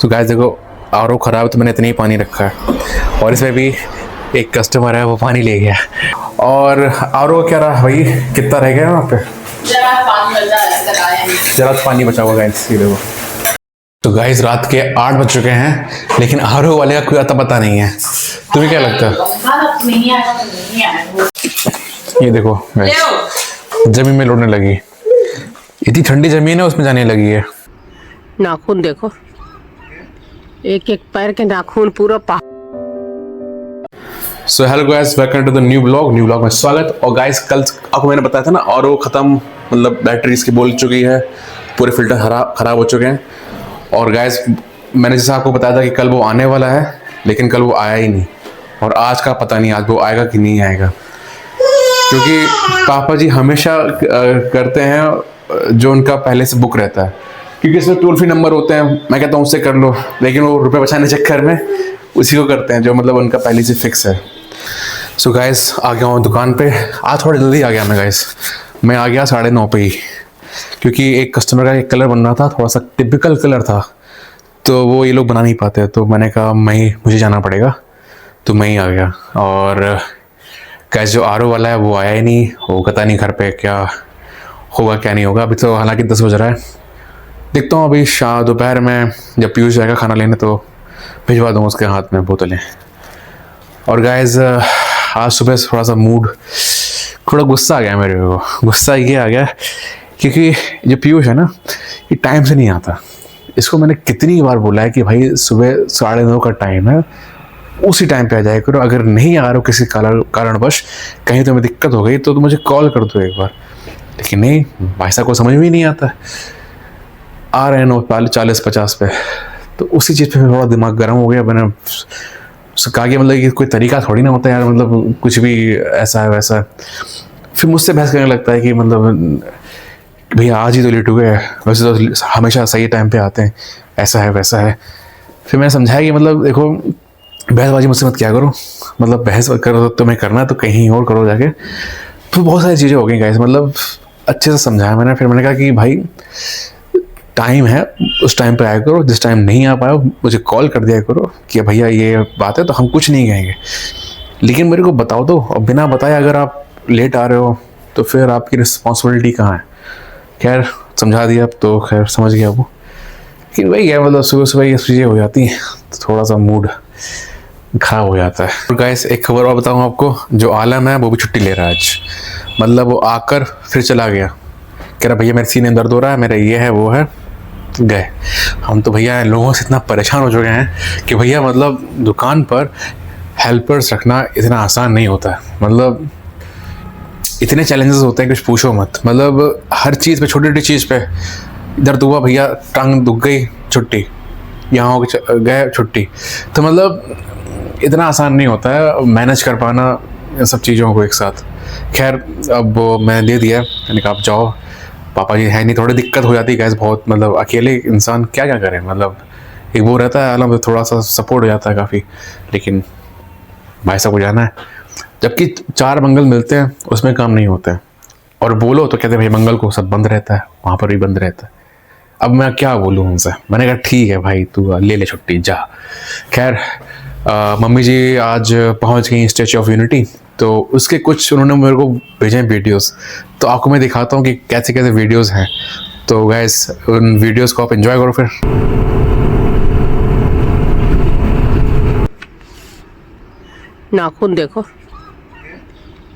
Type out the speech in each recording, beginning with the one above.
तो गाइस देखो, आरओ ख़राब तो मैंने इतना ही पानी रखा है और इसमें भी एक कस्टमर है वो पानी ले गया। और आरओ क्या रहा भाई, कितना रह गया वहाँ पे? जरा पानी बचा हुआ गाइस, ये देखो। तो गाइस रात के 8 बज चुके हैं लेकिन आरओ वाले का कोई अता पता नहीं है। तुम्हें क्या लगता है? ये देखो गाइस, जमीन में लौटने लगी। इतनी ठंडी जमीन है उसमें जाने लगी है। नाखून देखो, एक एक पैर के नाखून पूरा so hello guys, welcome to the new blog में स्वागत। और गाइस कल आपको मैंने बताया था ना, आरओ खत्म, मतलब बैटरी इसकी बोल चुकी है, पूरे फिल्टर खराब हो चुके हैं। और गाइस मैंने जैसा आपको बताया था कि कल वो आने वाला है, लेकिन कल वो आया ही नहीं। और आज का पता नहीं आज वो आएगा कि नहीं आएगा, क्योंकि पापा जी हमेशा करते हैं जो उनका पहले से बुक रहता है, क्योंकि इसमें टोल फ्री नंबर होते हैं। मैं कहता हूँ उससे कर लो, लेकिन वो रुपए बचाने चक्कर में उसी को करते हैं जो मतलब उनका पहले से फिक्स है। सो गाइस आ गया हूँ दुकान पे। आज थोड़ा जल्दी आ गया मैं गाइस, मैं आ गया 9:30 पे ही, क्योंकि एक कस्टमर का एक कलर बन रहा था, थोड़ा सा टिपिकल कलर था, तो वो ये लोग बना नहीं पाते, तो मैंने कहा मुझे जाना पड़ेगा, तो मैं ही आ गया। और गाइस जो आरओ वाला है वो आया ही नहीं, वो पता नहीं घर पे क्या होगा क्या नहीं होगा। अभी तो हालांकि 10 बज रहा है, देखता हूँ अभी दोपहर में जब पीयूष जाएगा खाना लेने तो भिजवा दूँगा उसके हाथ में बोतलें। और गाइस आज सुबह थोड़ा सा मूड, थोड़ा गुस्सा आ गया मेरे को। गुस्सा ये आ गया क्योंकि जो पीयूष है ना, ये टाइम से नहीं आता। इसको मैंने कितनी बार बोला है कि भाई सुबह 9:30 का टाइम है, उसी टाइम पे आ जाया करो। अगर नहीं आ रहे हो किसी कारणवश, कहीं तुम्हें दिक्कत हो गई तो मुझे कॉल कर दो एक बार। लेकिन नहीं, भाई साहब को समझ में ही नहीं आता। आ रहे हैं 40-50 पे, तो उसी चीज़ पे थोड़ा दिमाग गर्म हो गया। मैंने उससे कहा कि मतलब ये कोई तरीका थोड़ी ना होता है यार, मतलब कुछ भी ऐसा है वैसा है। फिर मुझसे बहस करने लगता है कि मतलब भैया आज ही तो लेट हो गए, वैसे तो हमेशा सही टाइम पे आते हैं, ऐसा है वैसा है। फिर मैंने समझाया कि मतलब देखो, बहसबाजी मुझसे मत क्या करो, मतलब बहस करो तो मैं करना तो कहीं और करो जाके। तो बहुत सारी चीज़ें हो गई गाइस, मतलब अच्छे से समझाया मैंने। फिर मैंने कहा कि भाई टाइम है, उस टाइम पे आया करो, जिस टाइम नहीं आ पाया मुझे कॉल कर दिया करो कि भैया ये बात है, तो हम कुछ नहीं कहेंगे, लेकिन मेरे को बताओ तो। और बिना बताए अगर आप लेट आ रहे हो तो फिर आपकी रिस्पॉन्सिबिलिटी कहाँ है? खैर समझा दिया, अब तो खैर समझ गया वो कि वही है, मतलब सुबह सुबह ये चीज़ें हो जाती हैं तो थोड़ा सा मूड खराब हो जाता है। और गाइस एक खबर और बताऊँ आपको, जो आलम है वो भी छुट्टी ले रहा है आज। मतलब वो आकर फिर चला गया, कह रहा भैया मेरे सीने में दर्द हो रहा है, मेरा ये है वो है। गए हम तो भैया लोगों से इतना परेशान हो चुके हैं कि भैया मतलब दुकान पर हेल्पर्स रखना इतना आसान नहीं होता है। मतलब इतने चैलेंजेस होते हैं कुछ पूछो मत। मतलब हर चीज़ पे, छोटी छोटी चीज़ पे दर्द हुआ भैया, टांग दुख गई छुट्टी, यहाँ गए छुट्टी। तो मतलब इतना आसान नहीं होता है मैनेज कर पाना इन सब चीज़ों को एक साथ। खैर अब मैंने दे दिया, मैंने कहा आप जाओ, पापा जी है नहीं, थोड़ी दिक्कत हो जाती है गैस बहुत। मतलब अकेले इंसान क्या क्या करे, मतलब एक वो रहता है आलम, थोड़ा सा सपोर्ट हो जाता है काफ़ी, लेकिन भाई साहब को जाना है। जबकि 4 मंगल मिलते हैं उसमें काम नहीं होता है, और बोलो तो कहते हैं भाई मंगल को सब बंद रहता है, वहाँ पर भी बंद रहता है। अब मैं क्या बोलूँ उनसे? मैंने कहा ठीक है भाई तू ले छुट्टी जा। खैर मम्मी जी आज पहुँच गई स्टैच्यू ऑफ यूनिटी, तो उसके कुछ उन्होंने मेरे को भेजे हैं वीडियोस, तो आपको मैं दिखाता हूँ कि कैसे कैसे वीडियोस हैं। तो गैस उन वीडियोस को आप एंजॉय करो। फिर नाखून देखो,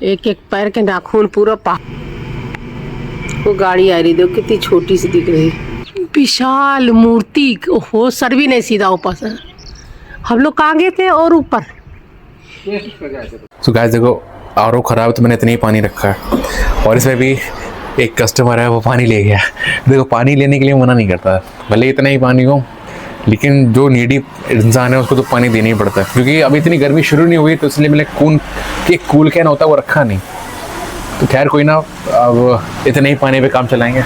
एक एक पैर के नाखून पूरा वो गाड़ी आ रही देखो, कितनी छोटी सी दिख रही, विशाल मूर्ति हो, सर भी नहीं सीधा ऊपर से। हम लोग कहाँ गए थे और ऊपर। तो गाइस देखो, आरओ ख़राब तो मैंने इतना ही पानी रखा है और इसमें भी एक कस्टमर है वो पानी ले गया। देखो पानी लेने के लिए मना नहीं करता, भले इतना ही पानी हो, लेकिन जो नीडी इंसान है उसको तो पानी देना ही पड़ता है। क्योंकि अभी इतनी गर्मी शुरू नहीं हुई, तो इसलिए मैंने कूल कैन होता है वो रखा नहीं। तो खैर कोई ना, अब इतने ही पानी पे काम चलाएंगे।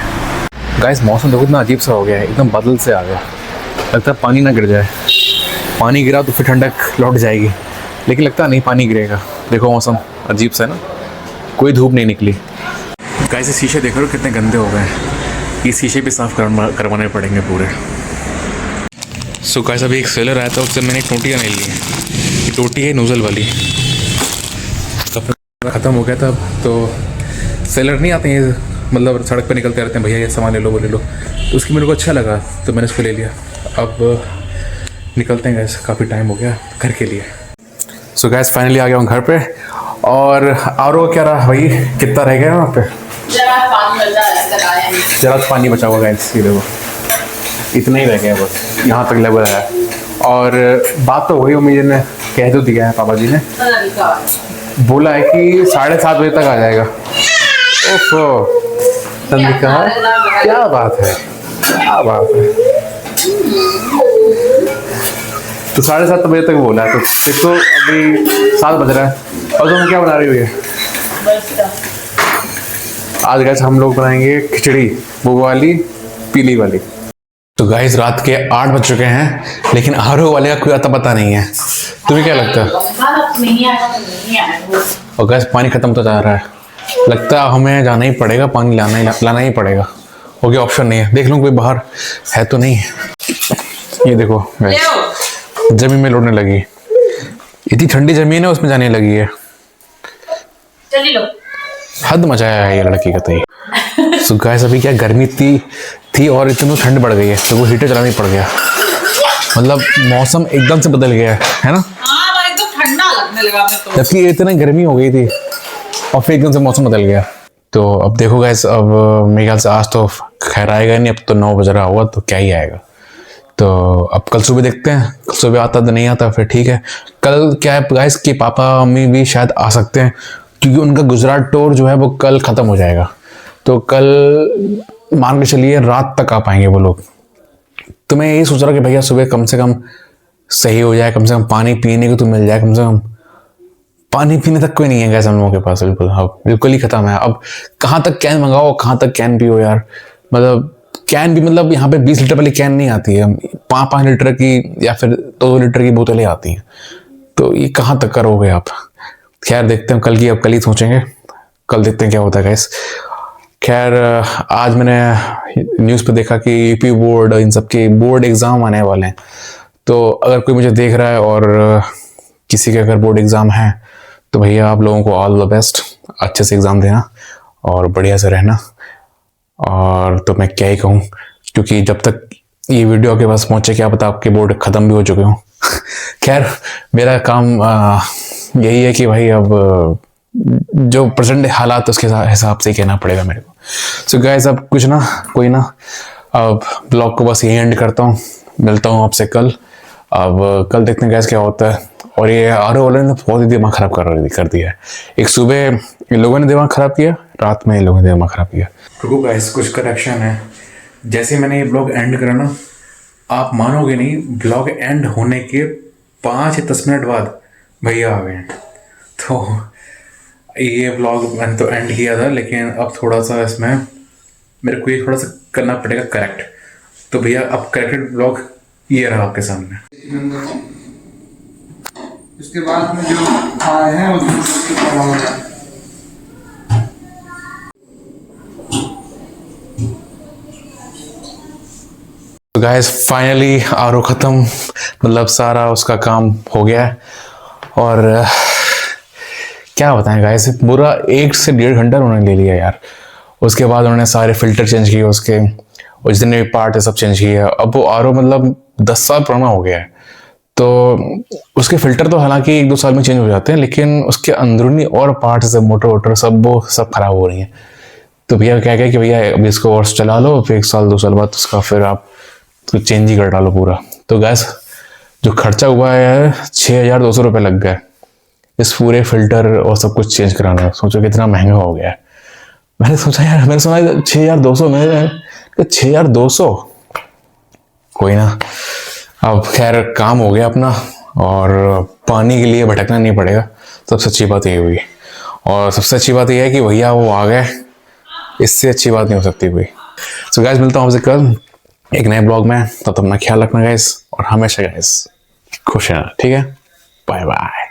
गाइस मौसम देखो इतना अजीब सा हो गया है, एकदम बादल से आ गया, लगता है पानी ना गिर जाए। पानी गिरा तो फिर ठंडक लौट जाएगी, लेकिन लगता नहीं पानी गिरेगा। देखो मौसम अजीब सा है ना, कोई धूप नहीं निकली। गाइस ये शीशे देख रहे हो कितने गंदे हो गए हैं, ये शीशे भी साफ़ करवाने पड़ेंगे पूरे। सो गाइस अभी एक सेलर आया था, उससे मैंने टोटियाँ ले ली हैं। ये टोटी है नोज़ल वाली, कपड़ा ख़त्म हो गया था तो सेलर नहीं आते हैं, मतलब सड़क पे निकलते रहते हैं, भैया ये सामान ले लो वो ले लो, तो उसकी मेरे को अच्छा लगा तो मैंने उसको ले लिया। अब निकलते हैं गैस, काफ़ी टाइम हो गया घर के लिए। सो गैस फाइनली आ गया हूँ घर पे। और आरो क्या रहा भाई, कितना रह गया वहाँ पे? जरा पानी बचा हुआ गैस, ये देखो इतना ही रह गया बस, यहाँ तक लेवल है। और बात तो वही उम्मीद ने कह तो दिया है, पापा जी ने बोला है कि 7:30 बजे तक आ जाएगा। ओफो चंद्रिका, क्या बात है, क्या बात है। तो 7:30 बजे तक बोला है, तो देखो अभी 7 बज रहा है। और तुम क्या बना रही हुई है? आज गाइस हम लोग बनाएंगे खिचड़ी, वो वाली पीली वाली। तो गाइस रात के 8 बज चुके हैं, लेकिन आरो वाले का कोई आता पता नहीं है। तुम्हें क्या लगता है? और गाइस पानी खत्म तो जा रहा है, लगता है हमें जाना ही पड़ेगा, पानी लाना ही पड़ेगा। हो गया, ऑप्शन नहीं है। देख लूँ कोई बाहर है तो नहीं। ये देखो गाइस जमीन में लौटने लगी, इतनी ठंडी जमीन है उसमें जाने लगी है। हद मचाया है ये लड़की का तो ये। सो गाइस अभी क्या गर्मी थी और इतनी ठंड बढ़ गई है तो वो हीटर चलाना ही पड़ गया। मतलब मौसम एकदम से बदल गया है ना? हाँ एकदम ठंडा लगने लगा मैं तो। जबकि इतनी गर्मी हो गई थी और फिर एकदम से मौसम बदल गया। तो अब देखो गाइस, अब मेरे ख्याल से आज तो खैर आएगा नहीं, अब तो 9 बज रहा होगा तो क्या ही आएगा। तो अब कल सुबह देखते हैं, कल सुबह आता तो नहीं आता फिर ठीक है। कल क्या है गाइस कि पापा मम्मी भी शायद आ सकते हैं, क्योंकि उनका गुजरात टूर जो है वो कल ख़त्म हो जाएगा। तो कल मान के चलिए रात तक आ पाएंगे वो लोग। तो मैं यही सोच रहा कि भैया सुबह कम से कम सही हो जाए, कम से कम पानी पीने को तो मिल जाए। कम से कम पानी पीने तक कोई नहीं है गैस हम लोगों के पास, बिल्कुल अब बिल्कुल ही ख़त्म है। अब कहाँ तक कैन मंगाओ, कहाँ तक कैन पियो यार। मतलब कैन भी, मतलब यहाँ पे 20 लीटर वाली कैन नहीं आती है, 5-5 लीटर की या फिर 2 लीटर की बोतलें आती हैं। तो ये कहाँ तक करोगे आप? खैर देखते हैं कल की, अब कल ही सोचेंगे, कल देखते हैं क्या होता है गैस। खैर आज मैंने न्यूज़ पे देखा कि यूपी बोर्ड, इन सब के बोर्ड एग्ज़ाम आने वाले हैं। तो अगर कोई मुझे देख रहा है और किसी के अगर बोर्ड एग्ज़ाम है तो भैया आप लोगों को ऑल द बेस्ट, अच्छे से एग्ज़ाम देना और बढ़िया से रहना। और तो मैं क्या ही कहूँ, क्योंकि जब तक ये वीडियो आपके पास पहुँचे क्या पता आपके बोर्ड ख़त्म भी हो चुके हों। खैर मेरा काम यही है कि भाई अब जो प्रेजेंट हालात उसके हिसाब से ही कहना पड़ेगा मेरे को। सो गाइस अब कुछ ना कोई ना, अब ब्लॉग को बस यही एंड करता हूँ, मिलता हूँ आपसे कल। अब कल देखते हैं गैस क्या होता है। और ये आरो वाले ने बहुत ही दिमाग ख़राब कर दिया है। एक सुबह इन लोगों ने दिमाग ख़राब किया, रात में इन लोगों ने दिमाग ख़राब किया। रुको गाइस कुछ करेक्शन है। जैसे मैंने ये ब्लॉग एंड करा ना, आप मानोगे नहीं, ब्लॉग एंड होने के 5 या 10 मिनट बाद भैया आ गए। तो ये ब्लॉग मैंने तो एंड किया था, लेकिन अब थोड़ा सा इसमें मेरे को ये थोड़ा सा करना पड़ेगा करेक्ट। तो भैया अब करेक्टेड ब्लॉग ये रहा आपके सामने। उसके बाद में जो आए हैं उसको पढ़ा होगा। तो गाइस फाइनली आरो ख़त्म, मतलब सारा उसका काम हो गया है। और क्या बताएं गाइस, पूरा 1 से 1.5 घंटा उन्होंने ले लिया यार। उसके बाद उन्होंने सारे फिल्टर चेंज किए उसके, और जितने भी पार्ट है सब चेंज किए। अब वो आरो मतलब 10 साल पुराना हो गया है। तो उसके फिल्टर तो हालांकि 1-2 साल में चेंज हो जाते हैं, लेकिन उसके अंदरूनी और पार्ट से मोटर वोटर सब वो सब खराब हो रही हैं। तो भैया क्या कि भैया अभी इसको और चला लो, फिर 1 साल 2 साल बाद उसका फिर आप तो चेंज ही कर डालो पूरा। तो गैस जो खर्चा हुआ है 6,200 रुपये लग गए इस पूरे फिल्टर और सब कुछ चेंज कराना। सोचो कितना महंगा हो गया है। मैंने सोचा यार, मैंने सुना 6,200 में, 6,200 कोई ना। अब खैर काम हो गया अपना, और पानी के लिए भटकना नहीं पड़ेगा। सबसे अच्छी बात ये हुई, और सबसे अच्छी बात ये है कि भैया वो आ गए, इससे अच्छी बात नहीं हो सकती कोई। सो गाइस मिलता हूँ आपसे कल एक नए ब्लॉग में। तब तक अपना ख्याल रखना गाइस, और हमेशा गाइस खुश रहना, ठीक है? Bye bye.